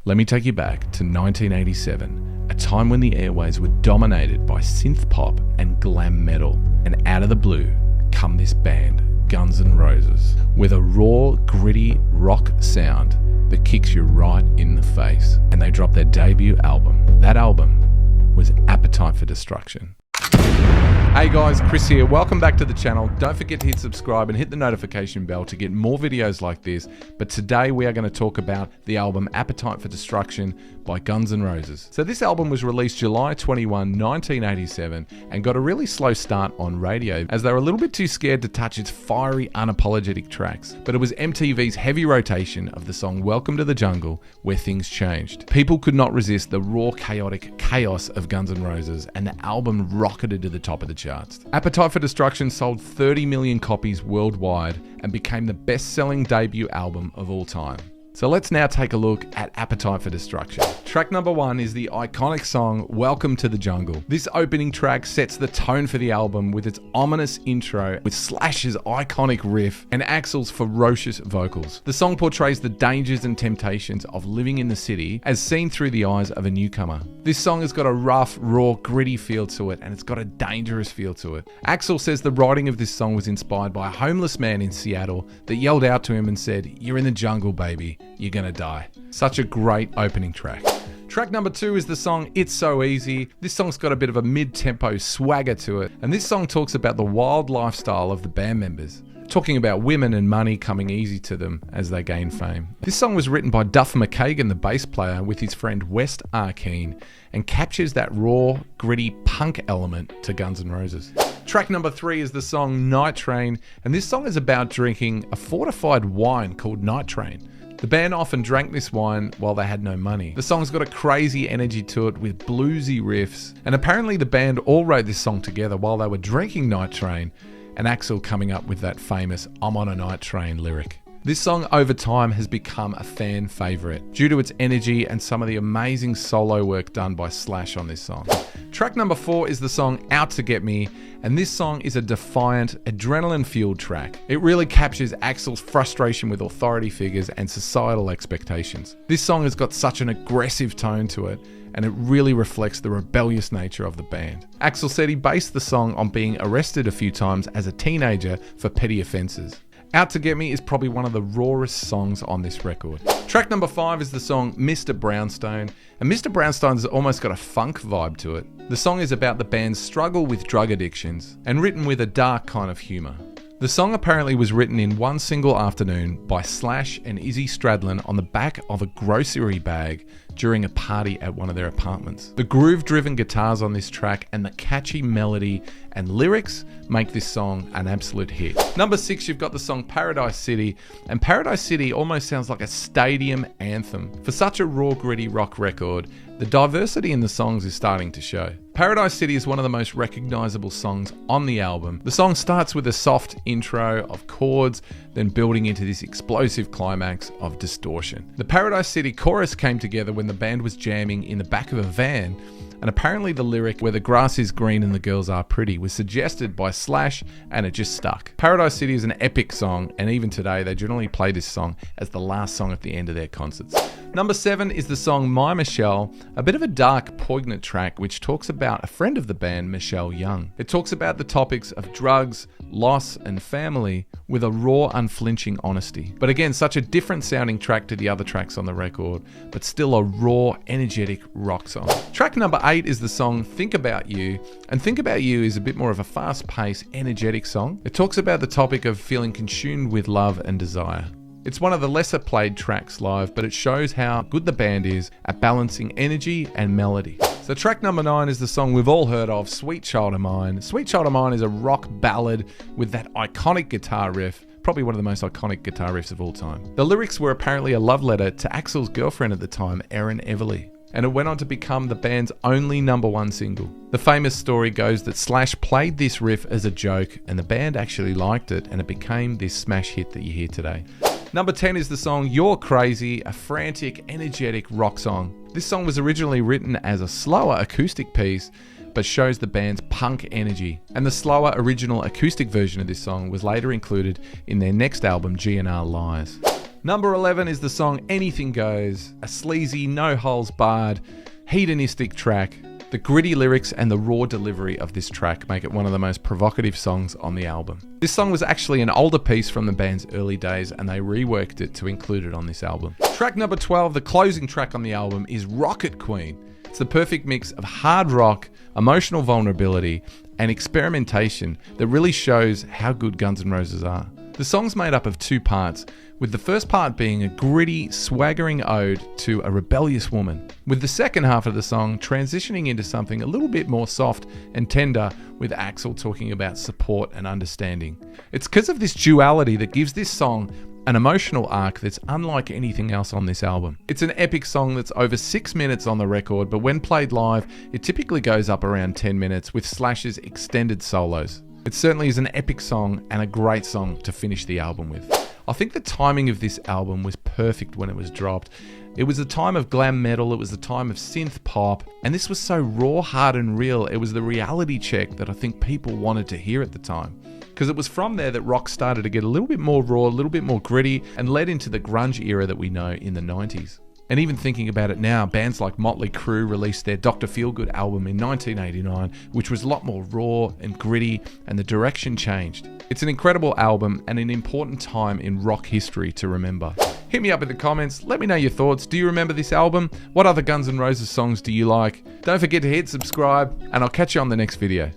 Let me take you back to 1987, a time when the airwaves were dominated by synth pop and glam metal, and out of the blue come this band, Guns N' Roses, with a raw, gritty rock sound that kicks you right in the face. And they dropped their debut album. That album was Appetite for Destruction. Hey guys, Chris here. Welcome back to the channel. Don't forget to hit subscribe and hit the notification bell to get more videos like this. But today we are going to talk about the album Appetite for Destruction by Guns N' Roses. So this album was released July 21, 1987 and got a really slow start on radio as they were a little bit too scared to touch its fiery, unapologetic tracks. But it was MTV's heavy rotation of the song Welcome to the Jungle where things changed. People could not resist the raw, chaotic chaos of Guns N' Roses, and the album rocketed to the top of the charts. Appetite for Destruction sold 30 million copies worldwide and became the best-selling debut album of all time. So let's now take a look at Appetite for Destruction. Track number 1 is the iconic song Welcome to the Jungle. This opening track sets the tone for the album with its ominous intro, with Slash's iconic riff and Axl's ferocious vocals. The song portrays the dangers and temptations of living in the city as seen through the eyes of a newcomer. This song has got a rough, raw, gritty feel to it, and it's got a dangerous feel to it. Axl says the writing of this song was inspired by a homeless man in Seattle that yelled out to him and said, "You're in the jungle, baby. You're gonna die." Such a great opening track. Track number 2 is the song It's So Easy. This song's got a bit of a mid-tempo swagger to it, and this song talks about the wild lifestyle of the band members, talking about women and money coming easy to them as they gain fame. This song was written by Duff McKagan, the bass player, with his friend West Arkeen, and captures that raw, gritty punk element to Guns N' Roses. Track number 3 is the song Night Train, and this song is about drinking a fortified wine called Night Train. The band often drank this wine while they had no money. The song's got a crazy energy to it with bluesy riffs, and apparently the band all wrote this song together while they were drinking Night Train, and Axl coming up with that famous "I'm on a night train" lyric. This song over time has become a fan favourite due to its energy and some of the amazing solo work done by Slash on this song. Track number 4 is the song Out to Get Me, and this song is a defiant, adrenaline-fueled track. It really captures Axl's frustration with authority figures and societal expectations. This song has got such an aggressive tone to it, and it really reflects the rebellious nature of the band. Axl said he based the song on being arrested a few times as a teenager for petty offences. Out to Get Me is probably one of the rawest songs on this record. Track number 5 is the song Mr. Brownstone, and Mr. Brownstone's almost got a funk vibe to it. The song is about the band's struggle with drug addictions and written with a dark kind of humour. The song apparently was written in one single afternoon by Slash and Izzy Stradlin on the back of a grocery bag during a party at one of their apartments. The groove-driven guitars on this track and the catchy melody and lyrics make this song an absolute hit. Number 6, you've got the song Paradise City, and Paradise City almost sounds like a stadium anthem. For such a raw, gritty rock record, the diversity in the songs is starting to show. Paradise City is one of the most recognisable songs on the album. The song starts with a soft intro of chords, then building into this explosive climax of distortion. The Paradise City chorus came together when the band was jamming in the back of a van, and apparently the lyric "where the grass is green and the girls are pretty" was suggested by Slash, and it just stuck. Paradise City is an epic song, and even today they generally play this song as the last song at the end of their concerts. Number 7 is the song My Michelle, a bit of a dark, poignant track which talks about a friend of the band, Michelle Young. It talks about the topics of drugs, loss, and family with a raw, unflinching honesty. But again, such a different sounding track to the other tracks on the record, but still a raw, energetic rock song. Track number 8 is the song Think About You, and Think About You is a bit more of a fast-paced, energetic song. It talks about the topic of feeling consumed with love and desire. It's one of the lesser played tracks live, but it shows how good the band is at balancing energy and melody. So track number 9 is the song we've all heard of, Sweet Child of Mine. Sweet Child of Mine is a rock ballad with that iconic guitar riff, probably one of the most iconic guitar riffs of all time. The lyrics were apparently a love letter to Axl's girlfriend at the time, Erin Everly, and it went on to become the band's only #1 single. The famous story goes that Slash played this riff as a joke, and the band actually liked it, and it became this smash hit that you hear today. Number 10 is the song Youre Crazy, a frantic, energetic rock song. This song was originally written as a slower acoustic piece, but shows the band's punk energy. And the slower original acoustic version of this song was later included in their next album, GNR Lies. Number 11 is the song Anything Goes, a sleazy, no holes barred, hedonistic track. The gritty lyrics and the raw delivery of this track make it one of the most provocative songs on the album. This song was actually an older piece from the band's early days, and they reworked it to include it on this album. Track number 12, the closing track on the album, is Rocket Queen. It's the perfect mix of hard rock, emotional vulnerability, and experimentation that really shows how good Guns N' Roses are. The song's made up of two parts, with the first part being a gritty, swaggering ode to a rebellious woman, with the second half of the song transitioning into something a little bit more soft and tender, with Axl talking about support and understanding. It's because of this duality that gives this song an emotional arc that's unlike anything else on this album. It's an epic song that's over 6 minutes on the record, but when played live, it typically goes up around 10 minutes with Slash's extended solos. It certainly is an epic song and a great song to finish the album with. I think the timing of this album was perfect when it was dropped. It was a time of glam metal, it was the time of synth pop, and this was so raw, hard and real. It was the reality check that I think people wanted to hear at the time. Because it was from there that rock started to get a little bit more raw, a little bit more gritty, and led into the grunge era that we know in the 90s. And even thinking about it now, bands like Motley Crue released their Dr. Feelgood album in 1989, which was a lot more raw and gritty, and the direction changed. It's an incredible album and an important time in rock history to remember. Hit me up in the comments, let me know your thoughts. Do you remember this album? What other Guns N' Roses songs do you like? Don't forget to hit subscribe, and I'll catch you on the next video.